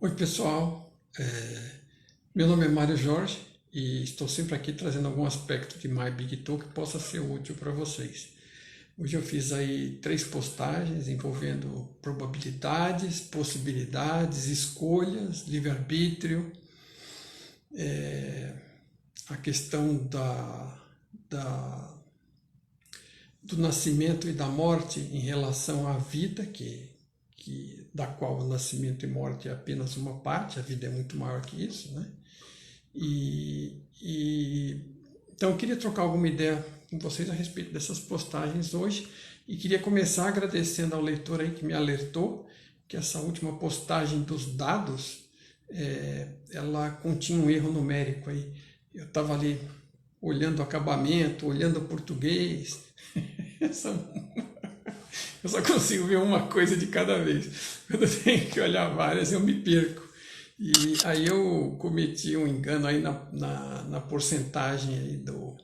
Oi pessoal, meu nome é Mário Jorge e estou sempre aqui trazendo algum aspecto de MyBigTool que possa ser útil para vocês. Hoje eu fiz aí 3 postagens envolvendo probabilidades, possibilidades, escolhas, livre-arbítrio, a questão do nascimento e da morte em relação à vida, da qual o nascimento e morte é apenas uma parte, a vida é muito maior que isso, né? Então eu queria trocar alguma ideia com vocês a respeito dessas postagens hoje e queria começar agradecendo ao leitor aí que me alertou que essa última postagem dos dados, ela continha um erro numérico aí. Eu estava ali olhando o acabamento, olhando o português, eu só consigo ver uma coisa de cada vez. Quando eu tenho que olhar várias, eu me perco. E aí eu cometi um engano aí na porcentagem aí do...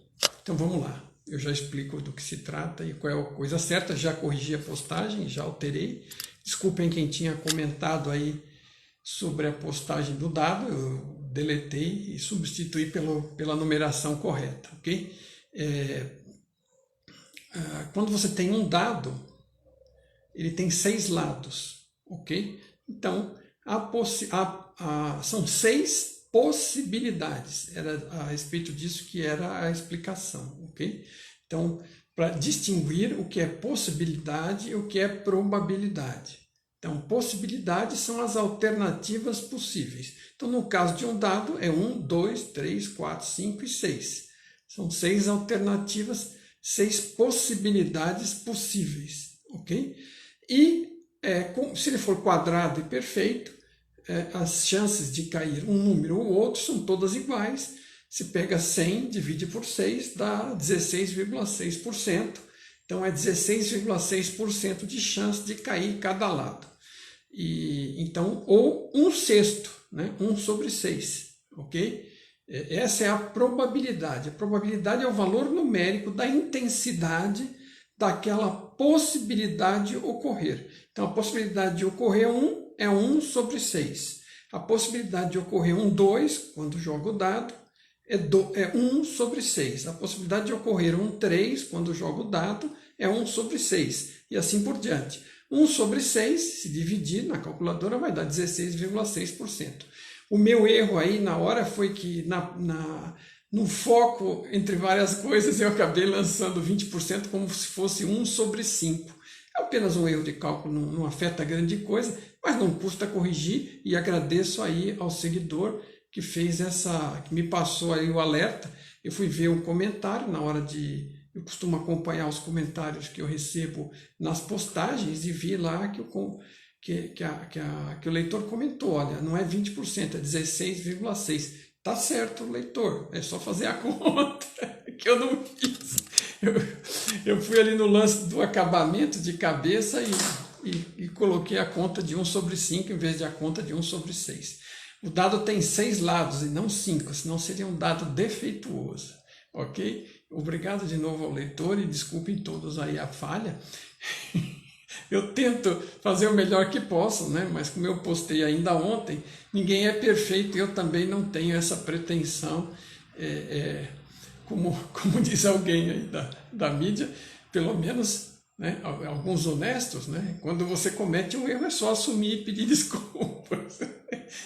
Então vamos lá, eu já explico do que se trata e qual é a coisa certa. Já corrigi a postagem, já alterei. Desculpem quem tinha comentado aí sobre a postagem do dado, eu deletei e substituí pela numeração correta, ok? Quando você tem um dado, ele tem 6 lados, ok? Então, são 6 possibilidades. Era a respeito disso que era a explicação, ok? Então, para distinguir o que é possibilidade e o que é probabilidade. Então, possibilidades são as alternativas possíveis. Então, no caso de um dado, é 1, 2, 3, 4, 5 e 6. São 6 alternativas, 6 possibilidades possíveis, ok? E se ele for quadrado e perfeito, as chances de cair um número ou outro são todas iguais. Se pega 100, divide por 6, dá 16,6%. Então é 16,6% de chance de cair cada lado. Então, ou 1/6, né? 1 sobre 6, ok? Essa é a probabilidade. A probabilidade é o valor numérico da intensidade daquela possibilidade de ocorrer. Então, a possibilidade de ocorrer 1 é 1 sobre 6. A possibilidade de ocorrer 2, quando joga o dado, é 1 sobre 6. A possibilidade de ocorrer 3, quando joga o dado, é 1 sobre 6. E assim por diante. 1 sobre 6, se dividir na calculadora, vai dar 16,6%. O meu erro aí na hora foi que no foco entre várias coisas eu acabei lançando 20% como se fosse 1 sobre 5. É apenas um erro de cálculo, não afeta grande coisa, mas não custa corrigir e agradeço aí ao seguidor que que me passou aí o alerta. Eu fui ver um comentário na hora eu costumo acompanhar os comentários que eu recebo nas postagens e vi lá que o leitor comentou, olha, não é 20%, é 16,6%. Tá certo, leitor, é só fazer a conta, que eu não fiz. Eu fui ali no lance do acabamento de cabeça e coloquei a conta de 1 sobre 5 em vez de a conta de 1 sobre 6. O dado tem 6 lados e não 5, senão seria um dado defeituoso, ok? Obrigado de novo ao leitor e desculpem todos aí a falha. Eu tento fazer o melhor que posso, né? Mas como eu postei ainda ontem, ninguém é perfeito e eu também não tenho essa pretensão, como diz alguém aí da mídia, pelo menos, né, alguns honestos, né? Quando você comete um erro é só assumir e pedir desculpas,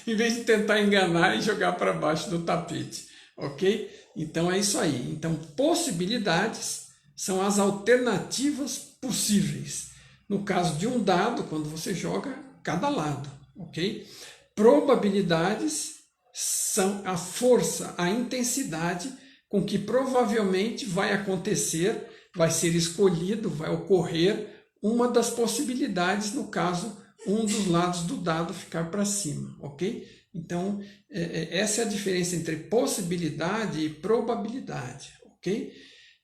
em vez de tentar enganar e jogar para baixo do tapete, ok? Então é isso aí. Então possibilidades são as alternativas possíveis. No caso de um dado, quando você joga cada lado, ok? Probabilidades são a força, a intensidade com que provavelmente vai acontecer, vai ser escolhido, vai ocorrer uma das possibilidades, no caso, um dos lados do dado ficar para cima, ok? Então, essa é a diferença entre possibilidade e probabilidade, ok?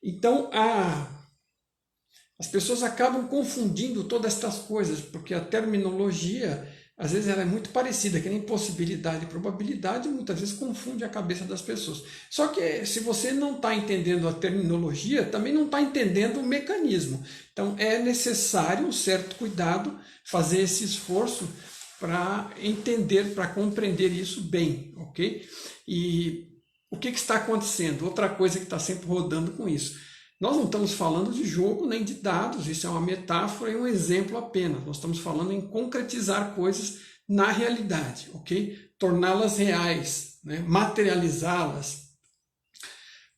Então, as pessoas acabam confundindo todas estas coisas, porque a terminologia, às vezes, ela é muito parecida, que nem possibilidade e probabilidade, muitas vezes confunde a cabeça das pessoas. Só que se você não está entendendo a terminologia, também não está entendendo o mecanismo. Então, é necessário um certo cuidado, fazer esse esforço para entender, para compreender isso bem, ok? E o que está acontecendo? Outra coisa que está sempre rodando com isso. Nós não estamos falando de jogo nem de dados, isso é uma metáfora e um exemplo apenas. Nós estamos falando em concretizar coisas na realidade, ok? Torná-las reais, né? Materializá-las,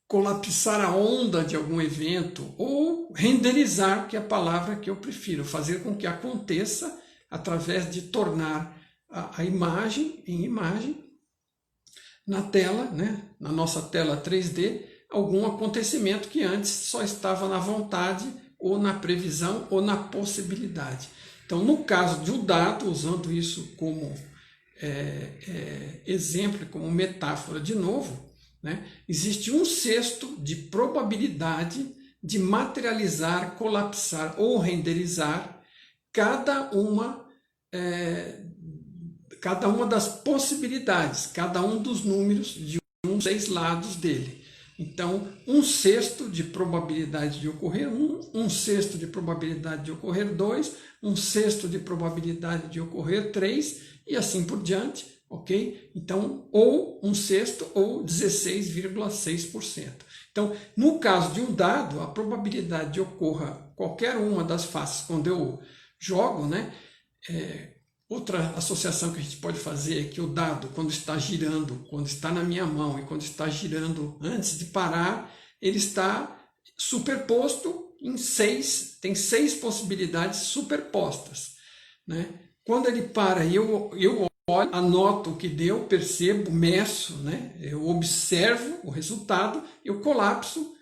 colapsar a onda de algum evento ou renderizar, que é a palavra que eu prefiro, fazer com que aconteça através de tornar a imagem em imagem na tela, né? Na nossa tela 3D, algum acontecimento que antes só estava na vontade ou na previsão ou na possibilidade. Então, no caso de um dado, usando isso como exemplo, como metáfora de novo, né, existe 1/6 de probabilidade de materializar, colapsar ou renderizar cada uma das possibilidades, cada um dos números de 6 lados dele. Então, 1/6 de probabilidade de ocorrer 1/6 de probabilidade de ocorrer 2, 1/6 de probabilidade de ocorrer 3 e assim por diante, ok? Então, ou 1/6 ou 16,6%. Então, no caso de um dado, a probabilidade de ocorra qualquer uma das faces quando eu jogo, né? Outra associação que a gente pode fazer é que o dado, quando está girando, quando está na minha mão e quando está girando antes de parar, ele está superposto em 6, tem 6 possibilidades superpostas, né? Quando ele para e eu olho, anoto o que deu, percebo, meço, né? Eu observo o resultado, eu colapso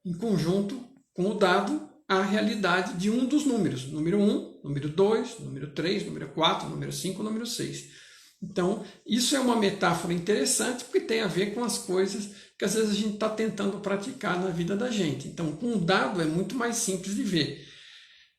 em conjunto com o dado a realidade de um dos números, número 1, número 2, número 3, número 4, número 5, número 6. Então, isso é uma metáfora interessante porque tem a ver com as coisas que às vezes a gente está tentando praticar na vida da gente. Então, com um dado é muito mais simples de ver.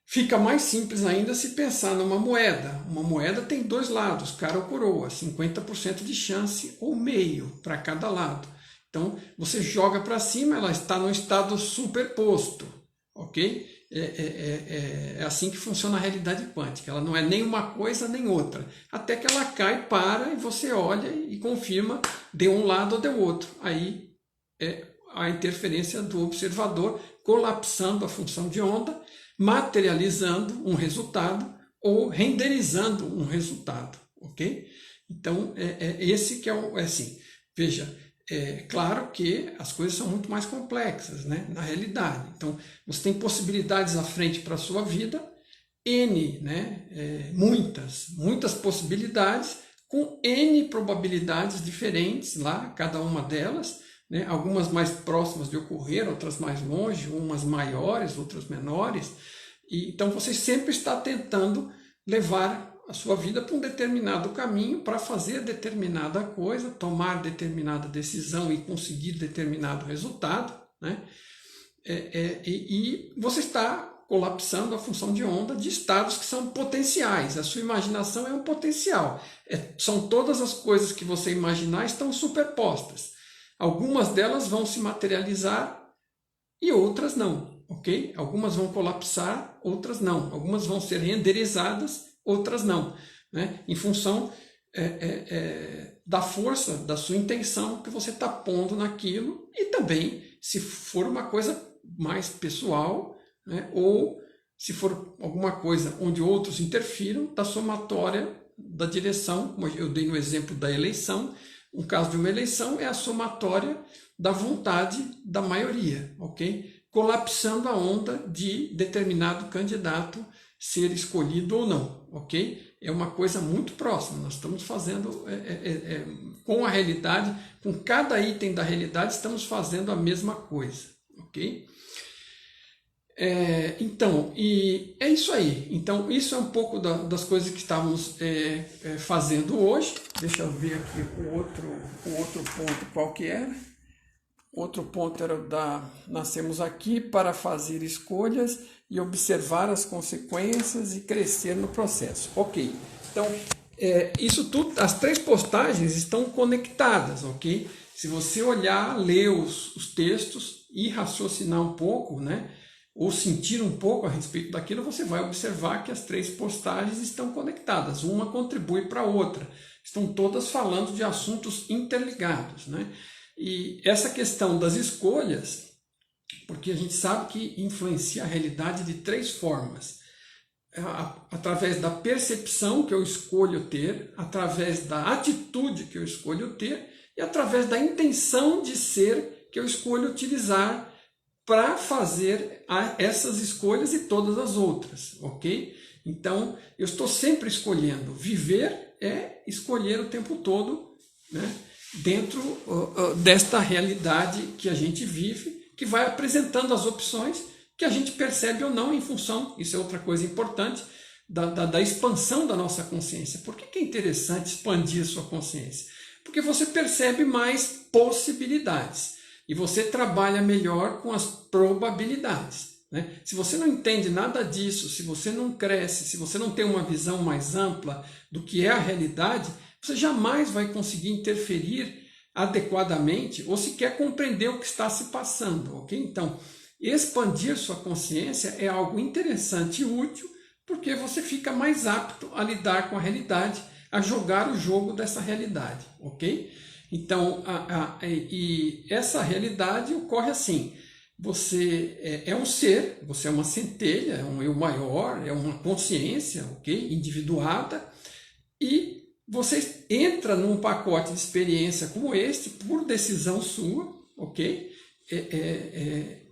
Fica mais simples ainda se pensar numa moeda. Uma moeda tem 2 lados, cara ou coroa, 50% de chance ou meio para cada lado. Então, você joga para cima, ela está no estado superposto. Ok? É assim que funciona a realidade quântica. Ela não é nem uma coisa nem outra. Até que ela cai, para e você olha e confirma de um lado ou do outro. Aí é a interferência do observador colapsando a função de onda, materializando um resultado ou renderizando um resultado. Ok? Então, esse que é assim. Veja. É claro que as coisas são muito mais complexas, né, na realidade. Então, você tem possibilidades à frente para a sua vida, N, né, muitas possibilidades, com N probabilidades diferentes lá, cada uma delas, né, algumas mais próximas de ocorrer, outras mais longe, umas maiores, outras menores. E, então, você sempre está tentando levar a sua vida para um determinado caminho, para fazer determinada coisa, tomar determinada decisão e conseguir determinado resultado, né? E você está colapsando a função de onda de estados que são potenciais. A sua imaginação é um potencial. São todas as coisas que você imaginar estão superpostas. Algumas delas vão se materializar e outras não, ok? Algumas vão colapsar, outras não. Algumas vão ser renderizadas, outras não, né? Em função da força da sua intenção que você está pondo naquilo e também se for uma coisa mais pessoal, né? Ou se for alguma coisa onde outros interfiram, da somatória da direção, como eu dei no exemplo da eleição. Um caso de uma eleição é a somatória da vontade da maioria, ok? Colapsando a onda de determinado candidato ser escolhido ou não, ok? É uma coisa muito próxima, nós estamos fazendo com a realidade, com cada item da realidade, estamos fazendo a mesma coisa, ok? Então, e é isso aí. Então, isso é um pouco das coisas que estávamos fazendo hoje. Deixa eu ver aqui o outro ponto qual que era. Outro ponto era nascemos aqui para fazer escolhas e observar as consequências e crescer no processo. Ok, então isso tudo, as 3 postagens estão conectadas, ok? Se você olhar, ler os textos e raciocinar um pouco, né? ou sentir um pouco a respeito daquilo, você vai observar que as 3 postagens estão conectadas, uma contribui para a outra, estão todas falando de assuntos interligados, né? E essa questão das escolhas, porque a gente sabe que influencia a realidade de 3 formas, através da percepção que eu escolho ter, através da atitude que eu escolho ter e através da intenção de ser que eu escolho utilizar para fazer essas escolhas e todas as outras, ok? Então, eu estou sempre escolhendo. Viver é escolher o tempo todo, né, dentro desta realidade que a gente vive, que vai apresentando as opções que a gente percebe ou não em função, isso é outra coisa importante, da expansão da nossa consciência. Por que é interessante expandir a sua consciência? Porque você percebe mais possibilidades. E você trabalha melhor com as probabilidades, né? Se você não entende nada disso, se você não cresce, se você não tem uma visão mais ampla do que é a realidade, você jamais vai conseguir interferir adequadamente ou sequer compreender o que está se passando, ok? Então, expandir sua consciência é algo interessante e útil, porque você fica mais apto a lidar com a realidade, a jogar o jogo dessa realidade, ok? Então, e essa realidade ocorre assim: você é um ser, você é uma centelha, é um eu maior, é uma consciência, ok? Individuada, e você entra num pacote de experiência como este por decisão sua, ok?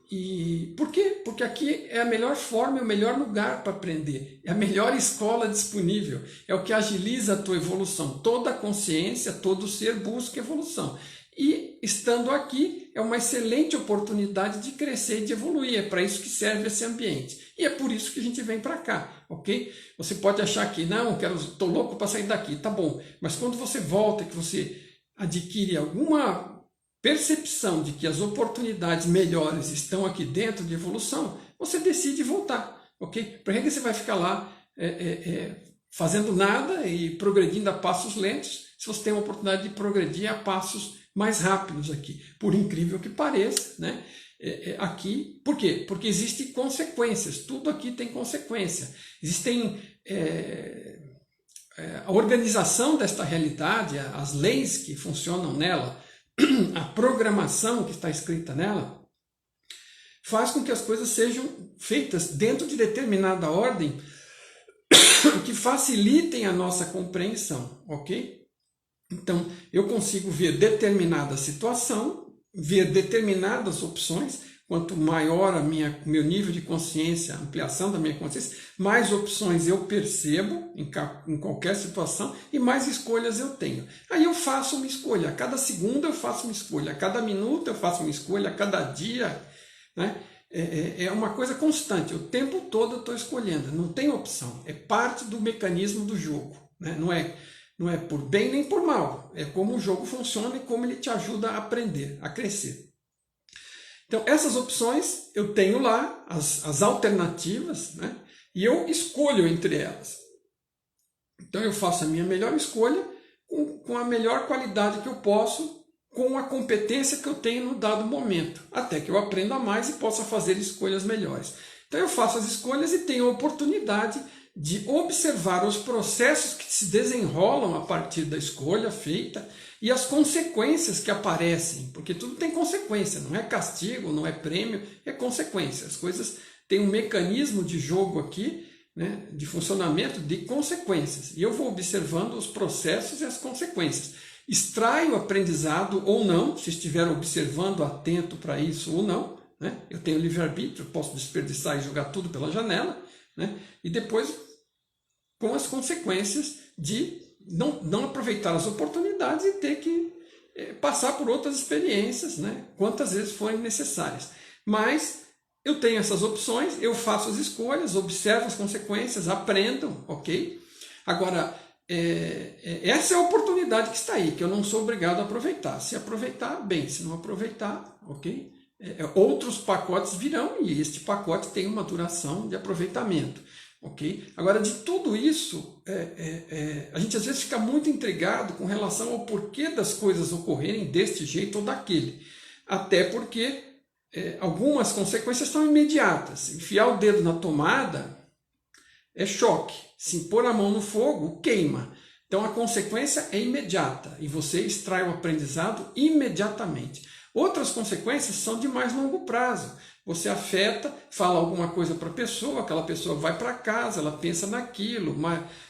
E por quê? Porque aqui é a melhor forma, é o melhor lugar para aprender, é a melhor escola disponível, é o que agiliza a tua evolução. Toda consciência, todo ser busca evolução. E estando aqui é uma excelente oportunidade de crescer e de evoluir, é para isso que serve esse ambiente. E é por isso que a gente vem para cá, ok? Você pode achar que, não, estou louco para sair daqui, tá bom. Mas quando você volta, que você adquire alguma percepção de que as oportunidades melhores estão aqui dentro de evolução, você decide voltar, ok? Para que você vai ficar lá fazendo nada e progredindo a passos lentos, se você tem uma oportunidade de progredir a passos mais rápidos aqui, por incrível que pareça, né? Aqui, por quê? Porque existem consequências, tudo aqui tem consequência. Existem a organização desta realidade, as leis que funcionam nela, a programação que está escrita nela, faz com que as coisas sejam feitas dentro de determinada ordem que facilitem a nossa compreensão, ok? Então, eu consigo ver determinada situação, ver determinadas opções. Quanto maior meu nível de consciência, a ampliação da minha consciência, mais opções eu percebo em qualquer situação e mais escolhas eu tenho. Aí eu faço uma escolha, a cada segundo eu faço uma escolha, a cada minuto eu faço uma escolha, a cada dia, né? É uma coisa constante, o tempo todo eu estou escolhendo, não tem opção, é parte do mecanismo do jogo, né? Não é por bem nem por mal, é como o jogo funciona e como ele te ajuda a aprender, a crescer. Então, essas opções eu tenho lá, as alternativas, né? E eu escolho entre elas. Então, eu faço a minha melhor escolha com a melhor qualidade que eu posso, com a competência que eu tenho no dado momento, até que eu aprenda mais e possa fazer escolhas melhores. Então, eu faço as escolhas e tenho a oportunidade de observar os processos que se desenrolam a partir da escolha feita e as consequências que aparecem, porque tudo tem consequência, não é castigo, não é prêmio, é consequência. As coisas têm um mecanismo de jogo aqui, né, de funcionamento de consequências, e eu vou observando os processos e as consequências. Extraio o aprendizado ou não, se estiver observando, atento para isso ou não, né? Eu tenho livre-arbítrio, posso desperdiçar e jogar tudo pela janela, né? E depois com as consequências de não aproveitar as oportunidades e ter que passar por outras experiências, né? Quantas vezes forem necessárias. Mas eu tenho essas opções, eu faço as escolhas, observo as consequências, aprendo, ok? Agora, essa é a oportunidade que está aí, que eu não sou obrigado a aproveitar. Se aproveitar, bem. Se não aproveitar, ok? Outros pacotes virão e este pacote tem uma duração de aproveitamento. Okay? Agora, de tudo isso, a gente às vezes fica muito intrigado com relação ao porquê das coisas ocorrerem deste jeito ou daquele. Até porque algumas consequências são imediatas. Enfiar o dedo na tomada é choque. Se pôr a mão no fogo, queima. Então a consequência é imediata e você extrai o aprendizado imediatamente. Outras consequências são de mais longo prazo. Você afeta, fala alguma coisa para a pessoa, aquela pessoa vai para casa, ela pensa naquilo,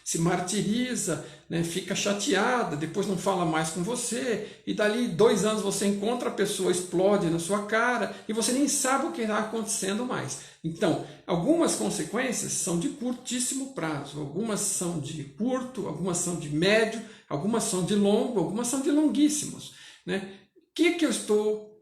se martiriza, né, fica chateada, depois não fala mais com você, e dali 2 anos você encontra a pessoa, explode na sua cara, e você nem sabe o que está acontecendo mais. Então, algumas consequências são de curtíssimo prazo, algumas são de curto, algumas são de médio, algumas são de longo, algumas são de longuíssimos, né? O que eu estou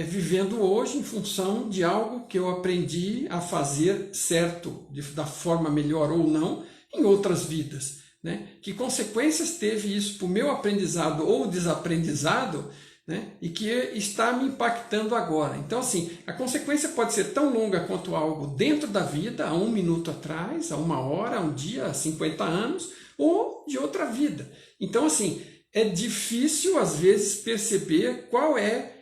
vivendo hoje em função de algo que eu aprendi a fazer certo, da forma melhor ou não, em outras vidas, né? Que consequências teve isso para o meu aprendizado ou desaprendizado, né? E que está me impactando agora. Então, assim, a consequência pode ser tão longa quanto algo dentro da vida, há 1 minuto atrás, há 1 hora, há 1 dia, há 50 anos, ou de outra vida. Então, assim, é difícil, às vezes, perceber qual é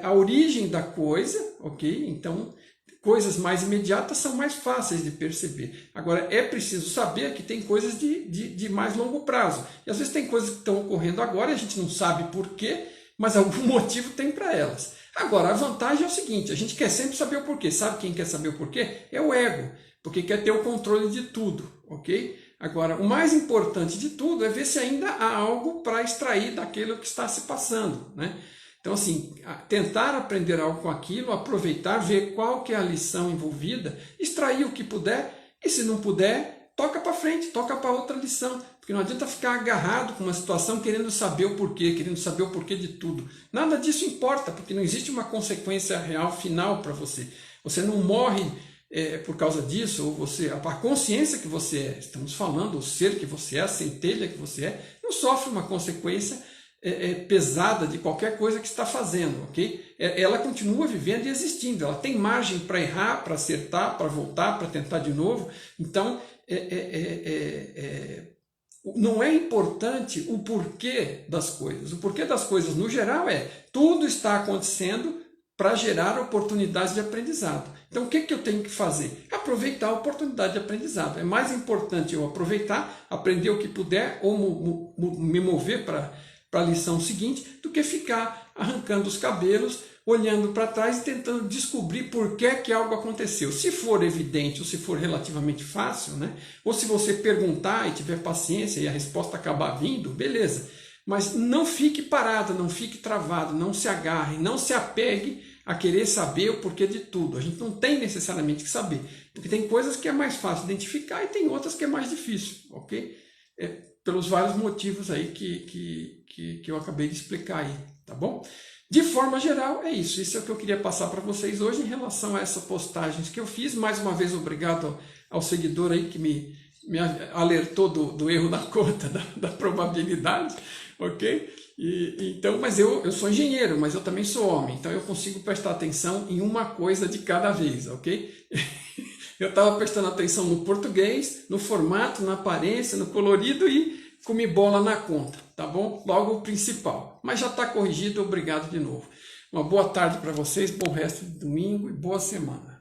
a origem da coisa, ok? Então, coisas mais imediatas são mais fáceis de perceber. Agora, é preciso saber que tem coisas de mais longo prazo. E às vezes tem coisas que estão ocorrendo agora e a gente não sabe por quê, mas algum motivo tem para elas. Agora, a vantagem é o seguinte, a gente quer sempre saber o porquê. Sabe quem quer saber o porquê? É o ego, porque quer ter o controle de tudo, ok? Agora, o mais importante de tudo é ver se ainda há algo para extrair daquilo que está se passando, né? Então, assim, tentar aprender algo com aquilo, aproveitar, ver qual que é a lição envolvida, extrair o que puder, e se não puder, toca para frente, toca para outra lição. Porque não adianta ficar agarrado com uma situação querendo saber o porquê, querendo saber o porquê de tudo. Nada disso importa, porque não existe uma consequência real final para você. Você não morre por causa disso, ou a consciência que você é, estamos falando, o ser que você é, a centelha que você é, não sofre uma consequência pesada de qualquer coisa que está fazendo, ok? Ela continua vivendo e existindo, ela tem margem para errar, para acertar, para voltar, para tentar de novo. Então, não é importante o porquê das coisas. O porquê das coisas, no geral, tudo está acontecendo para gerar oportunidades de aprendizado. Então, o que eu tenho que fazer? Aproveitar a oportunidade de aprendizado. É mais importante eu aproveitar, aprender o que puder, ou me mover para a lição seguinte, do que ficar arrancando os cabelos, olhando para trás e tentando descobrir por que algo aconteceu. Se for evidente ou se for relativamente fácil, né? Ou se você perguntar e tiver paciência e a resposta acabar vindo, beleza. Mas não fique parado, não fique travado, não se agarre, não se apegue a querer saber o porquê de tudo. A gente não tem necessariamente que saber, porque tem coisas que é mais fácil identificar e tem outras que é mais difícil, ok? Pelos vários motivos aí que eu acabei de explicar aí, tá bom? De forma geral, é isso. Isso é o que eu queria passar para vocês hoje em relação a essas postagens que eu fiz. Mais uma vez, obrigado ao seguidor aí que me alertou do erro na conta da probabilidade, ok? Então, mas eu sou engenheiro, mas eu também sou homem, então eu consigo prestar atenção em uma coisa de cada vez, ok? Eu estava prestando atenção no português, no formato, na aparência, no colorido e comi bola na conta, tá bom? Logo o principal. Mas já está corrigido, obrigado de novo. Uma boa tarde para vocês, bom resto de domingo e boa semana.